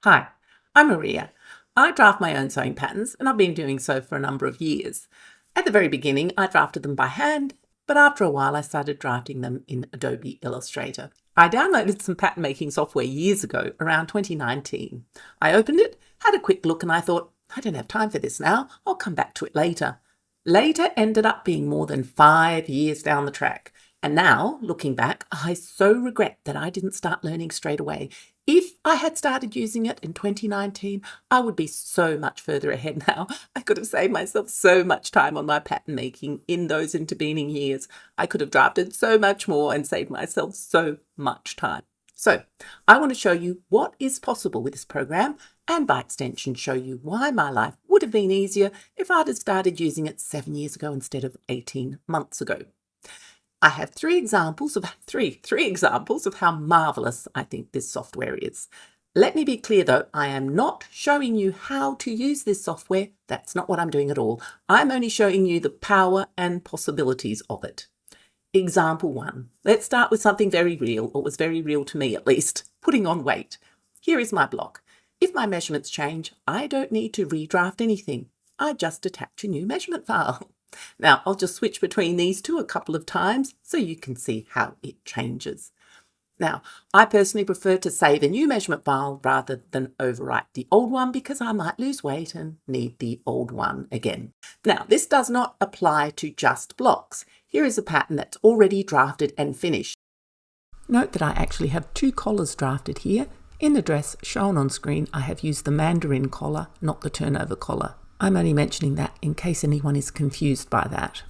Hi, I'm Maria. I draft my own sewing patterns and I've been doing so for a number of years. At the very beginning, I drafted them by hand, but after a while I started drafting them in Adobe Illustrator. I downloaded some pattern making software years ago, around 2019. I opened it, had a quick look, and I thought, I don't have time for this now, I'll come back to it later. Later ended up being more than 5 years down the track. And now, looking back, I so regret that I didn't start learning straight away. If I had started using it in 2019, I would be so much further ahead now. I could have saved myself so much time on my pattern making in those intervening years. I could have drafted so much more and saved myself so much time. So, I want to show you what is possible with this program and by extension show you why my life would have been easier if I'd have started using it 7 years ago instead of 18 months ago. I have three examples of how marvelous I think this software is. Let me be clear though, I am not showing you how to use this software. That's not what I'm doing at all. I'm only showing you the power and possibilities of it. Example 1. Let's start with something very real, or was very real to me at least, putting on weight. Here is my block. If my measurements change, I don't need to redraft anything. I just attach a new measurement file. Now, I'll just switch between these two a couple of times so you can see how it changes. Now, I personally prefer to save a new measurement file rather than overwrite the old one because I might lose weight and need the old one again. Now, this does not apply to just blocks. Here is a pattern that's already drafted and finished. Note that I actually have two collars drafted here. In the dress shown on screen, I have used the mandarin collar, not the turnover collar. I'm only mentioning that in case anyone is confused by that.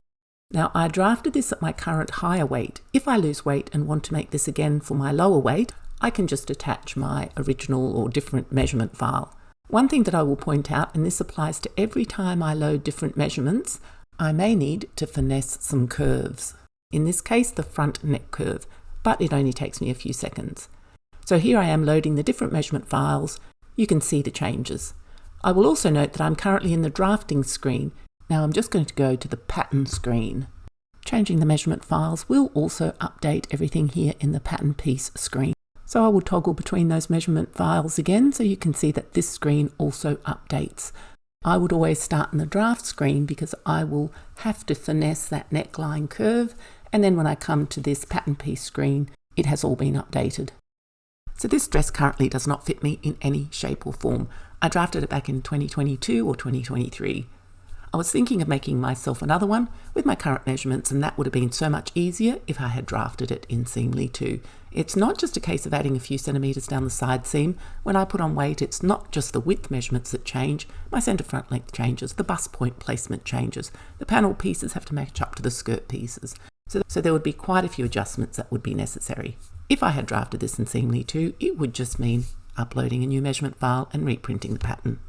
Now, I drafted this at my current higher weight. If I lose weight and want to make this again for my lower weight, I can just attach my original or different measurement file. One thing that I will point out, and this applies to every time I load different measurements, I may need to finesse some curves. In this case, the front neck curve, but it only takes me a few seconds. So here I am loading the different measurement files. You can see the changes. I will also note that I'm currently in the drafting screen. Now I'm just going to go to the pattern screen. Changing the measurement files will also update everything here in the pattern piece screen. So I will toggle between those measurement files again so you can see that this screen also updates. I would always start in the draft screen because I will have to finesse that neckline curve, and then when I come to this pattern piece screen, it has all been updated. So this dress currently does not fit me in any shape or form. I drafted it back in 2022 or 2023. I was thinking of making myself another one with my current measurements, and that would have been so much easier if I had drafted it in seamly too. It's not just a case of adding a few centimetres down the side seam. When I put on weight, it's not just the width measurements that change. My centre front length changes, the bust point placement changes, the panel pieces have to match up to the skirt pieces. So there would be quite a few adjustments that would be necessary. If I had drafted this in seamly too, it would just mean uploading a new measurement file and reprinting the pattern.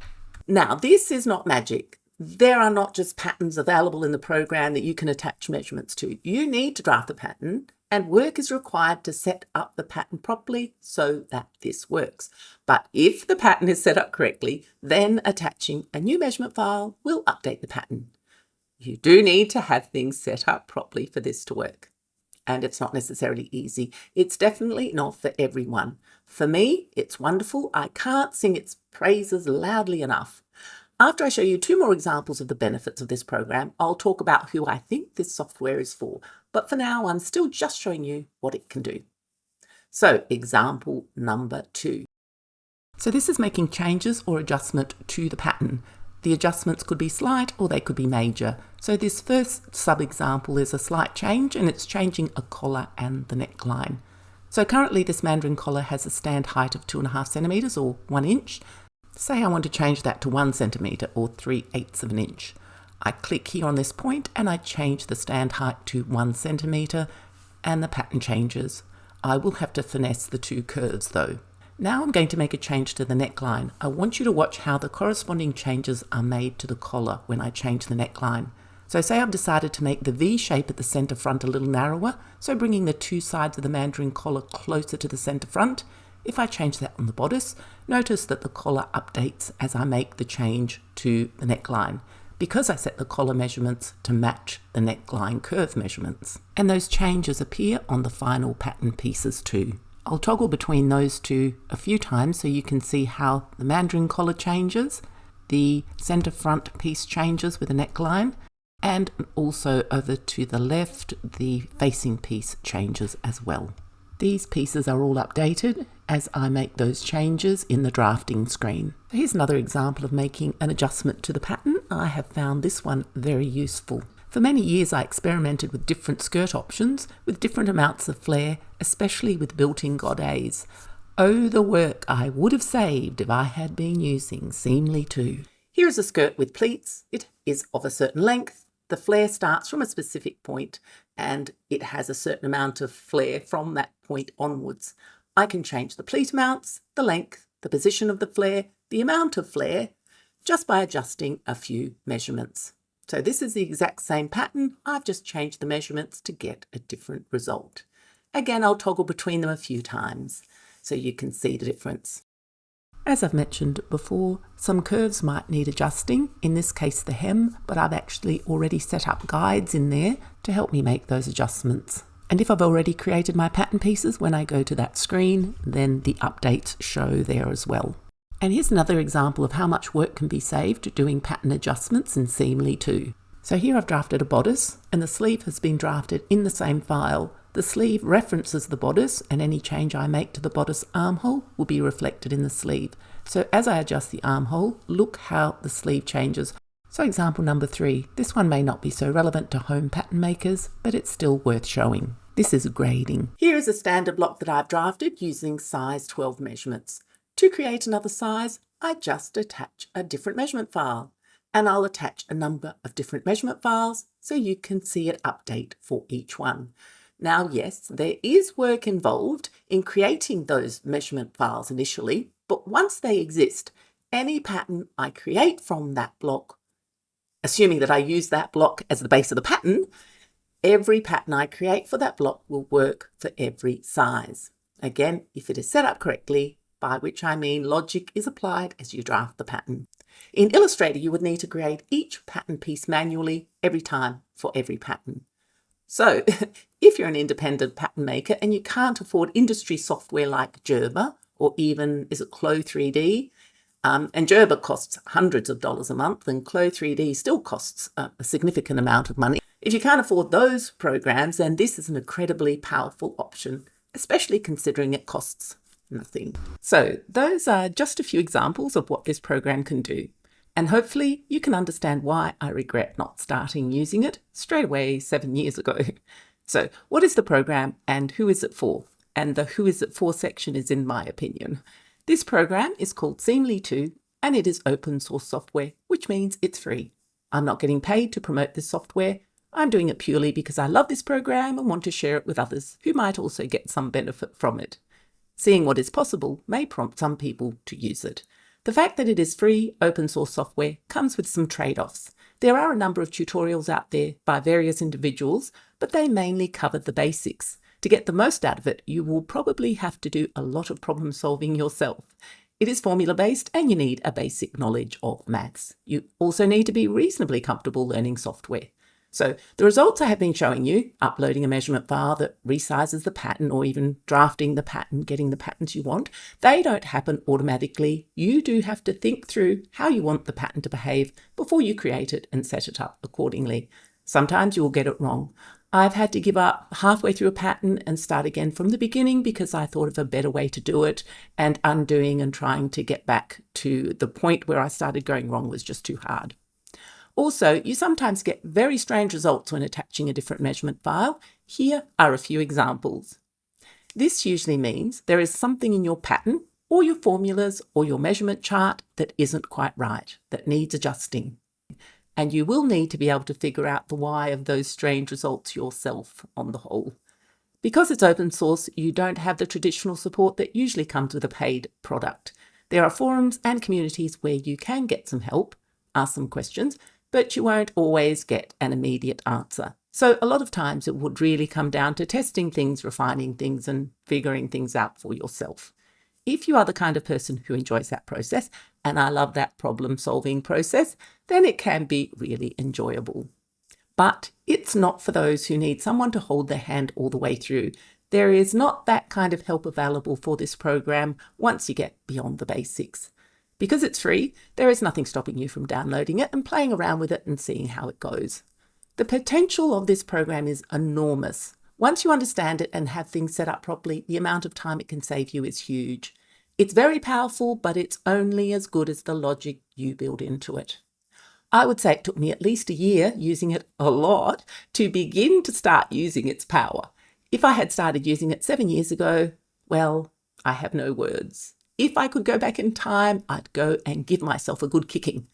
Now, this is not magic. There are not just patterns available in the program that you can attach measurements to. You need to draft the pattern, and work is required to set up the pattern properly so that this works. But if the pattern is set up correctly, then attaching a new measurement file will update the pattern. You do need to have things set up properly for this to work. And it's not necessarily easy. It's definitely not for everyone. For me, it's wonderful. I can't sing its praises loudly enough. After I show you two more examples of the benefits of this program, I'll talk about who I think this software is for. But for now, I'm still just showing you what it can do. So, example number 2. So this is making changes or adjustment to the pattern. The adjustments could be slight or they could be major. So this first sub-example is a slight change, and it's changing a collar and the neckline. So currently this mandarin collar has a stand height of 2.5 centimetres or 1 inch. Say I want to change that to 1 centimetre or 3/8 of an inch. I click here on this point and I change the stand height to 1 centimetre and the pattern changes. I will have to finesse the two curves though. Now I'm going to make a change to the neckline. I want you to watch how the corresponding changes are made to the collar when I change the neckline. So say I've decided to make the V shape at the centre front a little narrower, so bringing the two sides of the mandarin collar closer to the centre front. If I change that on the bodice, notice that the collar updates as I make the change to the neckline, because I set the collar measurements to match the neckline curve measurements. And those changes appear on the final pattern pieces too. I'll toggle between those two a few times so you can see how the mandarin collar changes, the centre front piece changes with a neckline, and also over to the left, the facing piece changes as well. These pieces are all updated as I make those changes in the drafting screen. Here's another example of making an adjustment to the pattern. I have found this one very useful. For many years I experimented with different skirt options with different amounts of flare, especially with built-in godets. Oh, the work I would have saved if I had been using Seamly 2. Here is a skirt with pleats. It is of a certain length. The flare starts from a specific point and it has a certain amount of flare from that point onwards. I can change the pleat amounts, the length, the position of the flare, the amount of flare, just by adjusting a few measurements. So this is the exact same pattern. I've just changed the measurements to get a different result. Again, I'll toggle between them a few times so you can see the difference. As I've mentioned before, some curves might need adjusting, in this case the hem, but I've actually already set up guides in there to help me make those adjustments. And if I've already created my pattern pieces, when I go to that screen, then the updates show there as well. And here's another example of how much work can be saved doing pattern adjustments in Seamly 2. So here I've drafted a bodice and the sleeve has been drafted in the same file. The sleeve references the bodice and any change I make to the bodice armhole will be reflected in the sleeve. So as I adjust the armhole, look how the sleeve changes. So example number 3, this one may not be so relevant to home pattern makers, but it's still worth showing. This is grading. Here is a standard block that I've drafted using size 12 measurements. To create another size, I just attach a different measurement file. And I'll attach a number of different measurement files so you can see it update for each one. Now, yes, there is work involved in creating those measurement files initially, but once they exist, any pattern I create from that block, assuming that I use that block as the base of the pattern, every pattern I create for that block will work for every size. Again, if it is set up correctly, by which I mean logic is applied as you draft the pattern. In Illustrator, you would need to create each pattern piece manually every time for every pattern. So if you're an independent pattern maker and you can't afford industry software like Gerber or even, is it Clo 3D? And Gerber costs hundreds of dollars a month and Clo 3D still costs a significant amount of money. If you can't afford those programs, then this is an incredibly powerful option, especially considering it costs nothing. So those are just a few examples of what this program can do. And hopefully you can understand why I regret not starting using it straight away 7 years ago. So what is the program and who is it for? And the who is it for section is in my opinion. This program is called Seamly 2 and it is open source software, which means it's free. I'm not getting paid to promote this software. I'm doing it purely because I love this program and want to share it with others who might also get some benefit from it. Seeing what is possible may prompt some people to use it. The fact that it is free, open source software comes with some trade-offs. There are a number of tutorials out there by various individuals, but they mainly cover the basics. To get the most out of it, you will probably have to do a lot of problem solving yourself. It is formula-based and you need a basic knowledge of maths. You also need to be reasonably comfortable learning software. So the results I have been showing you, uploading a measurement file that resizes the pattern or even drafting the pattern, getting the patterns you want, they don't happen automatically. You do have to think through how you want the pattern to behave before you create it and set it up accordingly. Sometimes you will get it wrong. I've had to give up halfway through a pattern and start again from the beginning because I thought of a better way to do it, and undoing and trying to get back to the point where I started going wrong was just too hard. Also, you sometimes get very strange results when attaching a different measurement file. Here are a few examples. This usually means there is something in your pattern or your formulas or your measurement chart that isn't quite right, that needs adjusting. And you will need to be able to figure out the why of those strange results yourself on the whole. Because it's open source, you don't have the traditional support that usually comes with a paid product. There are forums and communities where you can get some help, ask some questions, but you won't always get an immediate answer. So a lot of times it would really come down to testing things, refining things, and figuring things out for yourself. If you are the kind of person who enjoys that process, and I love that problem-solving process, then it can be really enjoyable. But it's not for those who need someone to hold their hand all the way through. There is not that kind of help available for this program once you get beyond the basics. Because it's free, there is nothing stopping you from downloading it and playing around with it and seeing how it goes. The potential of this program is enormous. Once you understand it and have things set up properly, the amount of time it can save you is huge. It's very powerful, but it's only as good as the logic you build into it. I would say it took me at least a year, using it a lot, to begin to start using its power. If I had started using it 7 years ago, well, I have no words. If I could go back in time, I'd go and give myself a good kicking.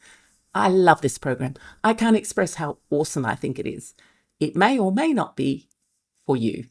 I love this program. I can't express how awesome I think it is. It may or may not be for you.